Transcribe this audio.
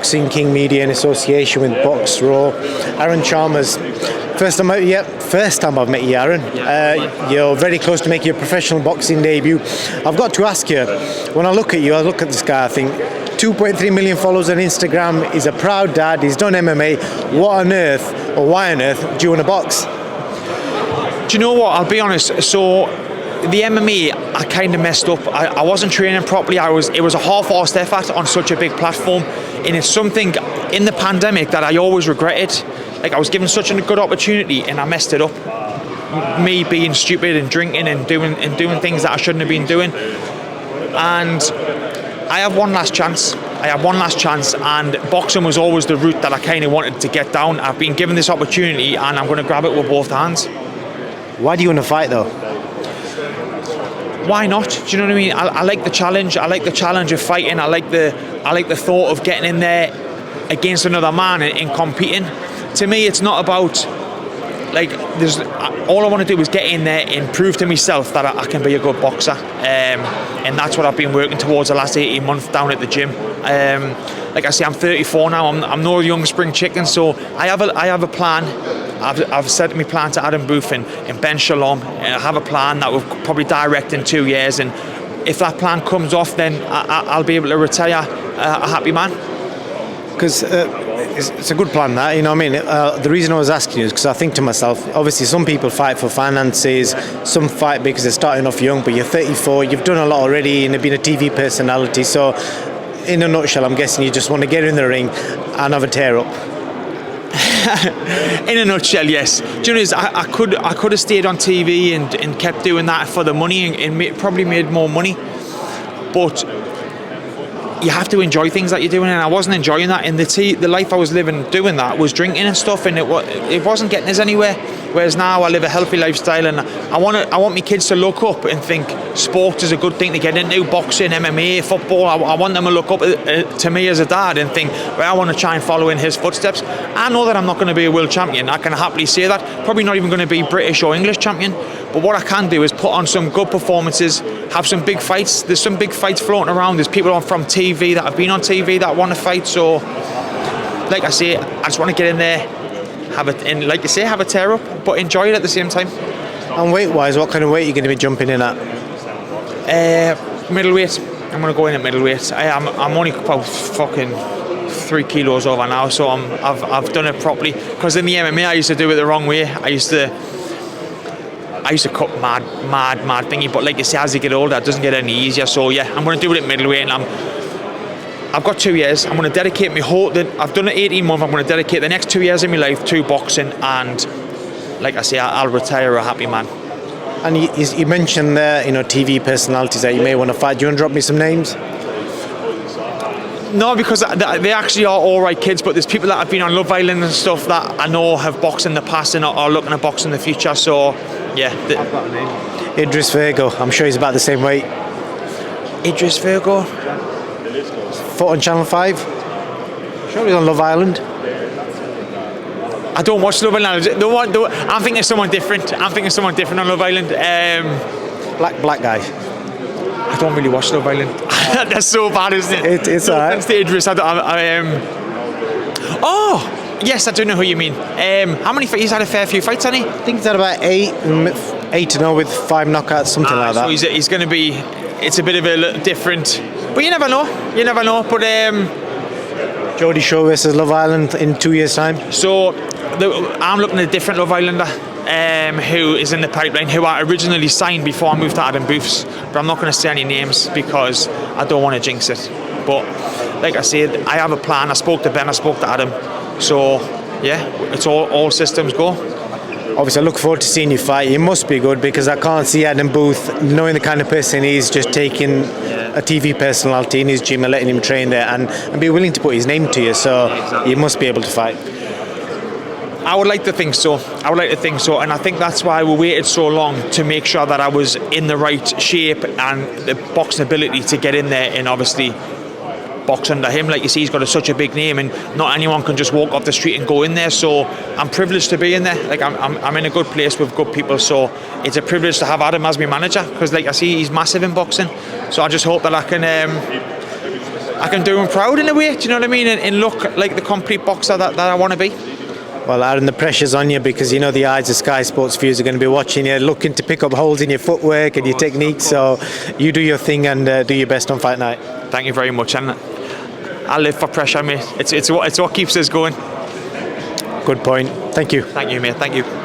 Boxing King Media in association with Box Raw. Aaron Chalmers. First time I've met you, Aaron. You're very close to making your professional boxing debut. I've got to ask you, when I look at you, I look at this guy, I think 2.3 million followers on Instagram. He's a proud dad. He's done MMA. What on earth, or why on earth, do you want to box? Do you know what? I'll be honest. So the MMA, I kind of messed up. I wasn't training properly. It was a half-assed effort on such a big platform, and it's something in the pandemic that I always regretted. Like, I was given such a good opportunity and I messed it up. Me being stupid and drinking and doing things that I shouldn't have been doing. And I have one last chance. And boxing was always the route that I kind of wanted to get down. I've been given this opportunity and I'm going to grab it with both hands. Why do you want to fight though? Why not? Do you know what I mean? I like the challenge. I like the challenge of fighting. I like the thought of getting in there against another man and competing. To me, it's not about, like, all I want to do is get in there and prove to myself that I can be a good boxer, and that's what I've been working towards the last 18 months down at the gym. Like I say, I'm 34 now. I'm no young spring chicken, so I have a plan. I've set my plan to Adam Booth and Ben Shalom, and I have a plan that will probably direct in 2 years, and if that plan comes off, then I'll be able to retire a happy man. Because it's a good plan, that, you know what I mean. The reason I was asking you is because I think to myself, obviously some people fight for finances, some fight because they're starting off young, but you're 34, you've done a lot already and you've been a TV personality, so in a nutshell, I'm guessing you just want to get in the ring and have a tear up. In a nutshell, yes. Do you know, I could have stayed on TV and kept doing that for the money and probably made more money, but you have to enjoy things that you're doing, and I wasn't enjoying that. And the life I was living doing that was drinking and stuff, and it wasn't getting us anywhere. Whereas now I live a healthy lifestyle, and I want my kids to look up and think sport is a good thing to get into. Boxing, MMA, football. I want them to look up to me as a dad and think, well, I want to try and follow in his footsteps. I know that I'm not going to be a world champion. I can happily say that. Probably not even going to be British or English champion. But what I can do is put on some good performances, have some big fights. There's some big fights floating around. There's people from TV that have been on TV that want to fight. So, like I say, I just want to get in there, have a tear up, but enjoy it at the same time. And weight-wise, what kind of weight are you going to be jumping in at? Middleweight. I'm going to go in at middleweight. I'm only about fucking 3 kilos over now, so I've done it properly. Because in the MMA, I used to do it the wrong way. I used to cut mad thingy, but like you say, as you get older, it doesn't get any easier. So yeah, I'm going to do it at middleweight, and I've got 2 years. I'm going to dedicate my I've done it 18 months. I'm going to dedicate the next 2 years of my life to boxing, and like I say, I'll retire a happy man. And you mentioned there, TV personalities that you may want to fight. Do you want to drop me some names? No, because they actually are all right kids, but there's people that have been on Love Island and stuff that I know have boxed in the past and are looking to box in the future. So yeah, I've got a name. Idris Virgo. I'm sure he's about the same weight. Idris Virgo. Fought on Channel 5. Sure he's on Love Island. I don't watch Love Island. I'm thinking of someone different. On Love Island. Black guy. I don't really watch Love Island. That's so bad, isn't it? It's alright. Thanks to Idris. Oh, yes, I do know who you mean. How many fights? He's had a fair few fights, hasn't he? I think he's had about 8-0 with 5 knockouts, something like that. So he's going to be. It's a bit of a different, but you never know. But GEORDIE show versus Love Island in 2 years' time. So I'm looking at a different Love Islander who is in the pipeline, who I originally signed before I moved to Adam Booth's. But I'm not going to say any names because I don't want to jinx it. But like I said, I have a plan. I spoke to Ben, I spoke to Adam. So yeah, it's all systems go. Obviously, I look forward to seeing you fight. It must be good because I can't see Adam Booth, knowing the kind of person he is, just taking a TV personality in his gym and letting him train there and be willing to put his name to you. So you must be able to fight. I would like to think so. And I think that's why we waited so long to make sure that I was in the right shape and the boxing ability to get in there and obviously box under him. Like you see, he's got such a big name, and not anyone can just walk off the street and go in there. So I'm privileged to be in there. Like I'm in a good place with good people. So it's a privilege to have Adam as my manager because, like I see, he's massive in boxing. So I just hope that I I can do him proud in a way. Do you know what I mean? And look like the complete boxer that I want to be. Well, Aaron, the pressure's on you because you know the eyes of Sky Sports viewers are going to be watching you, looking to pick up holes in your footwork and your technique. So you do your thing and do your best on fight night. Thank you very much, and I live for pressure, mate. It's what keeps us going. Good point. Thank you. Thank you, mate. Thank you.